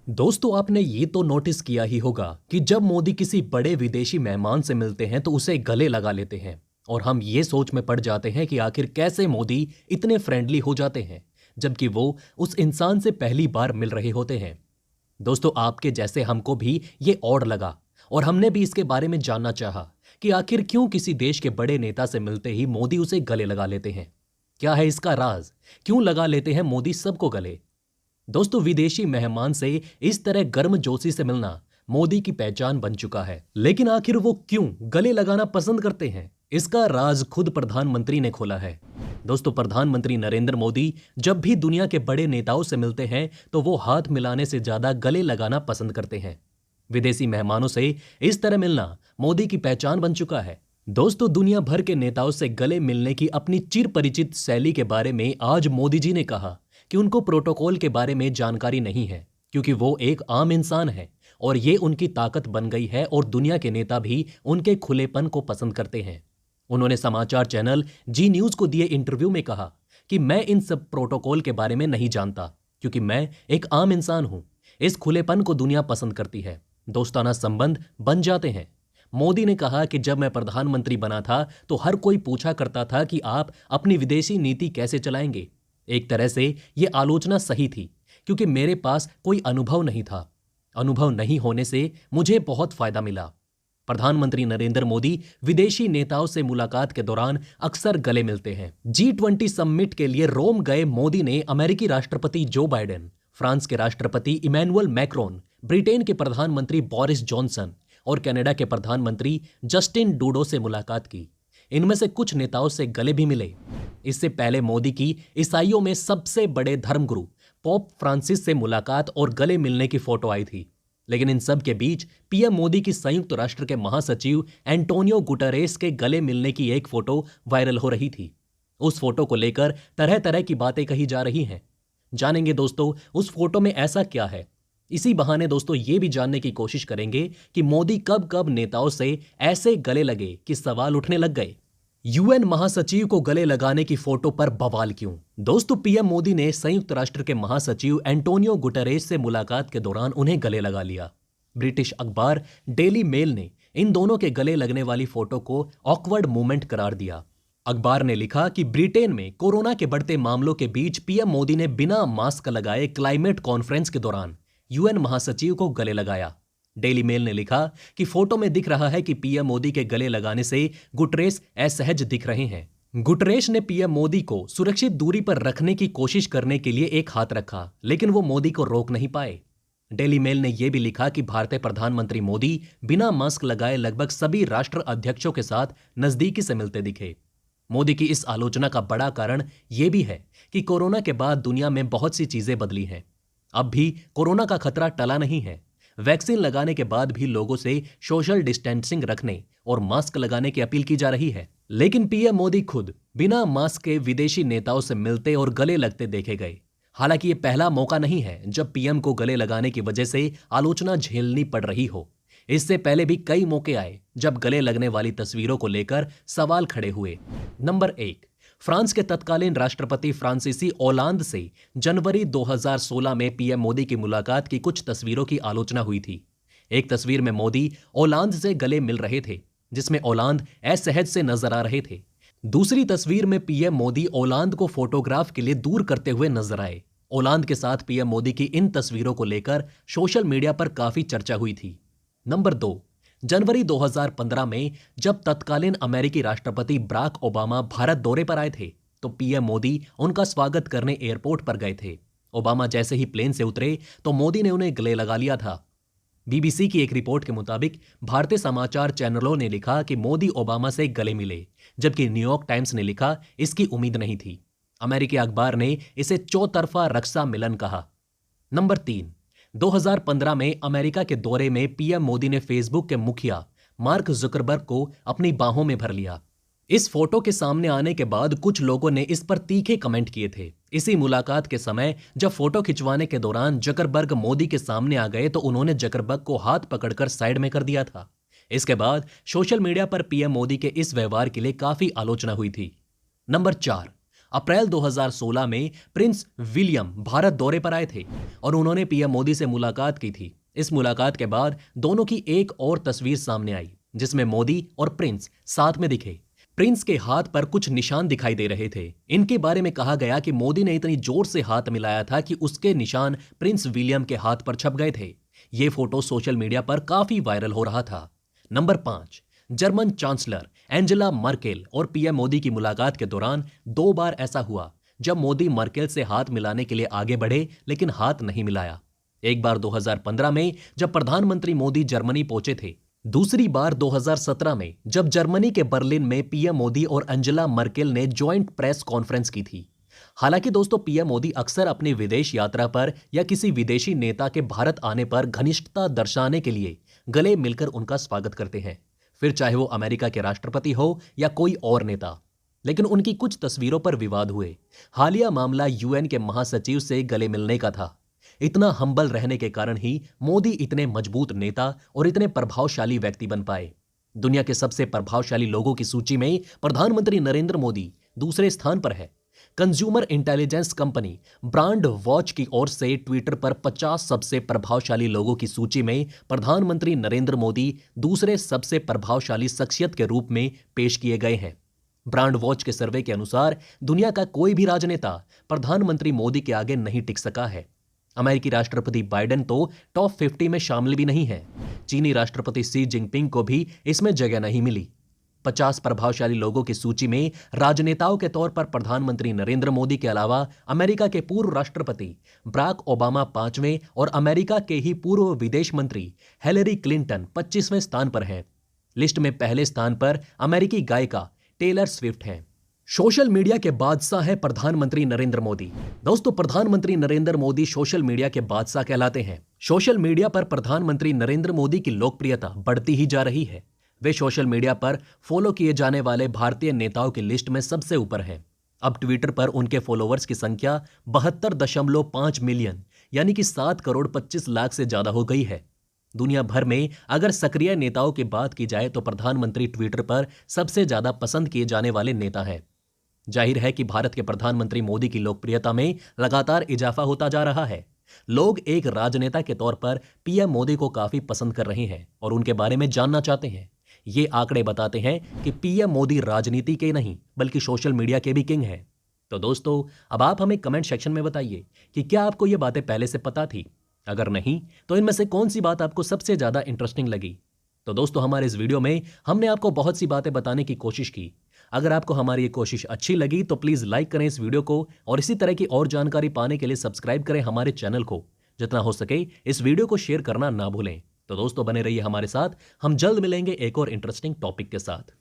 दोस्तों, आपने ये तो नोटिस किया ही होगा कि जब मोदी किसी बड़े विदेशी मेहमान से मिलते हैं तो उसे गले लगा लेते हैं। और हम ये सोच में पड़ जाते हैं कि आखिर कैसे मोदी इतने फ्रेंडली हो जाते हैं जबकि वो उस इंसान से पहली बार मिल रहे होते हैं। दोस्तों, आपके जैसे हमको भी ये ऑड लगा और हमने भी इसके बारे में जानना चाहा कि आखिर क्यों किसी देश के बड़े नेता से मिलते ही मोदी उसे गले लगा लेते हैं। क्या है इसका राज? क्यों लगा लेते हैं मोदी सबको गले? दोस्तों, विदेशी मेहमान से इस तरह गर्मजोशी से मिलना मोदी की पहचान बन चुका है, लेकिन आखिर वो क्यों गले लगाना पसंद करते हैं, इसका राज खुद प्रधानमंत्री ने खोला है। दोस्तों, प्रधानमंत्री नरेंद्र मोदी जब भी दुनिया के बड़े नेताओं से मिलते हैं तो वो हाथ मिलाने से ज्यादा गले लगाना पसंद करते हैं। विदेशी मेहमानों से इस तरह मिलना मोदी की पहचान बन चुका है। दोस्तों, दुनिया भर के नेताओं से गले मिलने की अपनी चिर परिचित शैली के बारे में आज मोदी जी ने कहा कि उनको प्रोटोकॉल के बारे में जानकारी नहीं है, क्योंकि वो एक आम इंसान है और ये उनकी ताकत बन गई है और दुनिया के नेता भी उनके खुलेपन को पसंद करते हैं। उन्होंने समाचार चैनल जी न्यूज को दिए इंटरव्यू में कहा कि मैं इन सब प्रोटोकॉल के बारे में नहीं जानता, क्योंकि मैं एक आम इंसान हूं। इस खुलेपन को दुनिया पसंद करती है, दोस्ताना संबंध बन जाते हैं। मोदी ने कहा कि जब मैं प्रधानमंत्री बना था तो हर कोई पूछा करता था कि आप अपनी विदेशी नीति कैसे चलाएंगे। एक तरह से यह आलोचना सही थी, क्योंकि मेरे पास कोई अनुभव नहीं था। अनुभव नहीं होने से मुझे बहुत फायदा मिला। प्रधानमंत्री नरेंद्र मोदी विदेशी नेताओं से मुलाकात के दौरान अक्सर गले मिलते हैं। G20 समिट के लिए रोम गए मोदी ने अमेरिकी राष्ट्रपति जो बाइडेन, फ्रांस के राष्ट्रपति इमैनुअल मैक्रोन, ब्रिटेन के प्रधानमंत्री बोरिस जॉनसन और कनाडा के प्रधानमंत्री जस्टिन ट्रूडो से मुलाकात की। इनमें से कुछ नेताओं से गले भी मिले। इससे पहले मोदी की ईसाइयों में सबसे बड़े धर्मगुरु पोप फ्रांसिस से मुलाकात और गले मिलने की फोटो आई थी। लेकिन इन सब के बीच पीएम मोदी की संयुक्त राष्ट्र के महासचिव एंटोनियो गुटेरेस के गले मिलने की एक फोटो वायरल हो रही थी। उस फोटो को लेकर तरह तरह की बातें कही जा रही हैं। जानेंगे दोस्तों उस फोटो में ऐसा क्या है। इसी बहाने दोस्तों ये भी जानने की कोशिश करेंगे कि मोदी कब कब नेताओं से ऐसे गले लगे कि सवाल उठने लग गए। यूएन महासचिव को गले लगाने की फोटो पर बवाल क्यों? दोस्तों, पीएम मोदी ने संयुक्त राष्ट्र के महासचिव एंटोनियो गुटेरेस से मुलाकात के दौरान उन्हें गले लगा लिया। ब्रिटिश अखबार डेली मेल ने इन दोनों के गले लगने वाली फोटो को ऑकवर्ड मूवमेंट करार दिया। अखबार ने लिखा कि ब्रिटेन में कोरोना के बढ़ते मामलों के बीच पीएम मोदी ने बिना मास्क लगाए क्लाइमेट कॉन्फ्रेंस के दौरान यूएन महासचिव को गले लगाया। डेली मेल ने लिखा कि फोटो में दिख रहा है कि पीएम मोदी के गले लगाने से गुटरेस असहज दिख रहे हैं। गुटरेस ने पीएम मोदी को सुरक्षित दूरी पर रखने की कोशिश करने के लिए एक हाथ रखा, लेकिन वो मोदी को रोक नहीं पाए। डेली मेल ने यह भी लिखा कि भारतीय प्रधानमंत्री मोदी बिना मास्क लगाए लगभग सभी राष्ट्र अध्यक्षों के साथ नजदीकी से मिलते दिखे। मोदी की इस आलोचना का बड़ा कारण यह भी है कि कोरोना के बाद दुनिया में बहुत सी चीजें बदली हैं। अब भी कोरोना का खतरा टला नहीं है। वैक्सीन लगाने के बाद भी लोगों से सोशल डिस्टेंसिंग रखने और मास्क लगाने की अपील की जा रही है। लेकिन पीएम मोदी खुद बिना मास्क के विदेशी नेताओं से मिलते और गले लगते देखे गए। हालांकि ये पहला मौका नहीं है जब पीएम को गले लगाने की वजह से आलोचना झेलनी पड़ रही हो। इससे पहले भी कई मौके आए जब गले लगने वाली तस्वीरों को लेकर सवाल खड़े हुए। नंबर 1, फ्रांस के तत्कालीन राष्ट्रपति फ्रांसीसी ओलांद से जनवरी 2016 में पीएम मोदी की मुलाकात की कुछ तस्वीरों की आलोचना हुई थी। एक तस्वीर में मोदी ओलांद से गले मिल रहे थे, जिसमें ओलांद असहज से नजर आ रहे थे। दूसरी तस्वीर में पीएम मोदी ओलांद को फोटोग्राफ के लिए दूर करते हुए नजर आए। ओलांद के साथ पीएम मोदी की इन तस्वीरों को लेकर सोशल मीडिया पर काफी चर्चा हुई थी। नंबर 2, जनवरी 2015 में जब तत्कालीन अमेरिकी राष्ट्रपति बराक ओबामा भारत दौरे पर आए थे तो पीएम मोदी उनका स्वागत करने एयरपोर्ट पर गए थे। ओबामा जैसे ही प्लेन से उतरे तो मोदी ने उन्हें गले लगा लिया था। बीबीसी की एक रिपोर्ट के मुताबिक भारतीय समाचार चैनलों ने लिखा कि मोदी ओबामा से गले मिले, जबकि न्यूयॉर्क टाइम्स ने लिखा इसकी उम्मीद नहीं थी। अमेरिकी अखबार ने इसे चौतरफा रक्षा मिलन कहा। नंबर 3, 2015 में अमेरिका के दौरे में पीएम मोदी ने फेसबुक के मुखिया मार्क जुकरबर्ग को अपनी बाहों में भर लिया। इस फोटो के सामने आने के बाद कुछ लोगों ने इस पर तीखे कमेंट किए थे। इसी मुलाकात के समय जब फोटो खिंचवाने के दौरान जुकरबर्ग मोदी के सामने आ गए तो उन्होंने जुकरबर्ग को हाथ पकड़कर साइड में कर दिया था। इसके बाद सोशल मीडिया पर पीएम मोदी के इस व्यवहार के लिए काफी आलोचना हुई थी। नंबर 4, अप्रैल 2016 में प्रिंस विलियम भारत दौरे पर आए थे और उन्होंने पीएम मोदी से मुलाकात की थी। इस मुलाकात के बाद दोनों की एक और तस्वीर सामने आई जिसमें मोदी और प्रिंस साथ में दिखे। प्रिंस के हाथ पर कुछ निशान दिखाई दे रहे थे। इनके बारे में कहा गया कि मोदी ने इतनी जोर से हाथ मिलाया था कि उसके निशान प्रिंस विलियम के हाथ पर छप गए थे। ये फोटो सोशल मीडिया पर काफी वायरल हो रहा था। Number 5, German chancellor Angela Merkel और पीएम मोदी की मुलाकात के दौरान 2 बार ऐसा हुआ जब मोदी मर्केल से हाथ मिलाने के लिए आगे बढ़े लेकिन हाथ नहीं मिलाया। एक बार 2015 में जब प्रधानमंत्री मोदी जर्मनी पहुंचे थे, दूसरी बार 2017 में जब जर्मनी के बर्लिन में पीएम मोदी और एंजेला मर्केल ने ज्वाइंट प्रेस कॉन्फ्रेंस की थी। हालांकि दोस्तों, पीएम मोदी अक्सर अपनी विदेश यात्रा पर या किसी विदेशी नेता के भारत आने पर घनिष्ठता दर्शाने के लिए गले मिलकर उनका स्वागत करते हैं, फिर चाहे वो अमेरिका के राष्ट्रपति हो या कोई और नेता। लेकिन उनकी कुछ तस्वीरों पर विवाद हुए। हालिया मामला यूएन के महासचिव से गले मिलने का था। इतना हम्बल रहने के कारण ही मोदी इतने मजबूत नेता और इतने प्रभावशाली व्यक्ति बन पाए। दुनिया के सबसे प्रभावशाली लोगों की सूची में प्रधानमंत्री नरेंद्र मोदी दूसरे स्थान पर है। Consumer intelligence company brand watch की ओर से ट्विटर पर 50 सबसे प्रभावशाली लोगों की सूची में प्रधानमंत्री नरेंद्र मोदी दूसरे सबसे प्रभावशाली शख्सियत के रूप में पेश किए गए हैं। ब्रांड वॉच के सर्वे के अनुसार दुनिया का कोई भी राजनेता प्रधानमंत्री मोदी के आगे नहीं टिक सका है। अमेरिकी राष्ट्रपति बाइडेन तो टॉप 50 में शामिल भी नहीं है। चीनी राष्ट्रपति शी जिनपिंग को भी इसमें जगह नहीं मिली। 50 प्रभावशाली लोगों की सूची में राजनेताओं के तौर पर प्रधानमंत्री नरेंद्र मोदी के अलावा अमेरिका के पूर्व राष्ट्रपति बराक ओबामा 5वें और अमेरिका के ही पूर्व विदेश मंत्री हिलरी क्लिंटन 25वें स्थान पर हैं। लिस्ट में पहले स्थान पर अमेरिकी गायिका टेलर स्विफ्ट हैं। सोशल मीडिया के बादशाह है प्रधानमंत्री नरेंद्र मोदी। दोस्तों, प्रधानमंत्री नरेंद्र मोदी सोशल मीडिया के बादशाह कहलाते हैं। सोशल मीडिया पर प्रधानमंत्री नरेंद्र मोदी की लोकप्रियता बढ़ती ही जा रही है। वे सोशल मीडिया पर फॉलो किए जाने वाले भारतीय नेताओं की लिस्ट में सबसे ऊपर हैं। अब ट्विटर पर उनके फॉलोअर्स की संख्या 72.5 मिलियन यानी कि 7 करोड़ 25 लाख से ज्यादा हो गई है। दुनिया भर में अगर सक्रिय नेताओं की बात की जाए तो प्रधानमंत्री ट्विटर पर सबसे ज्यादा पसंद किए जाने वाले नेता हैं। जाहिर है कि भारत के प्रधानमंत्री मोदी की लोकप्रियता में लगातार इजाफा होता जा रहा है। लोग एक राजनेता के तौर पर पीएम मोदी को काफी पसंद कर रहे हैं और उनके बारे में जानना चाहते हैं। ये आंकड़े बताते हैं कि पीएम मोदी राजनीति के नहीं बल्कि सोशल मीडिया के भी किंग हैं। तो दोस्तों, अब आप हमें कमेंट सेक्शन में बताइए कि क्या आपको ये बातें पहले से पता थी? अगर नहीं तो इनमें से कौन सी बात आपको सबसे ज्यादा इंटरेस्टिंग लगी? तो दोस्तों, हमारे इस वीडियो में हमने आपको बहुत सी बातें बताने की कोशिश की। अगर आपको हमारी ये कोशिश अच्छी लगी तो प्लीज लाइक करें इस वीडियो को और इसी तरह की और जानकारी पाने के लिए सब्सक्राइब करें हमारे चैनल को। जितना हो सके इस वीडियो को शेयर करना ना भूलें। तो दोस्तों, बने रहिए हमारे साथ। हम जल्द मिलेंगे एक और इंटरेस्टिंग टॉपिक के साथ।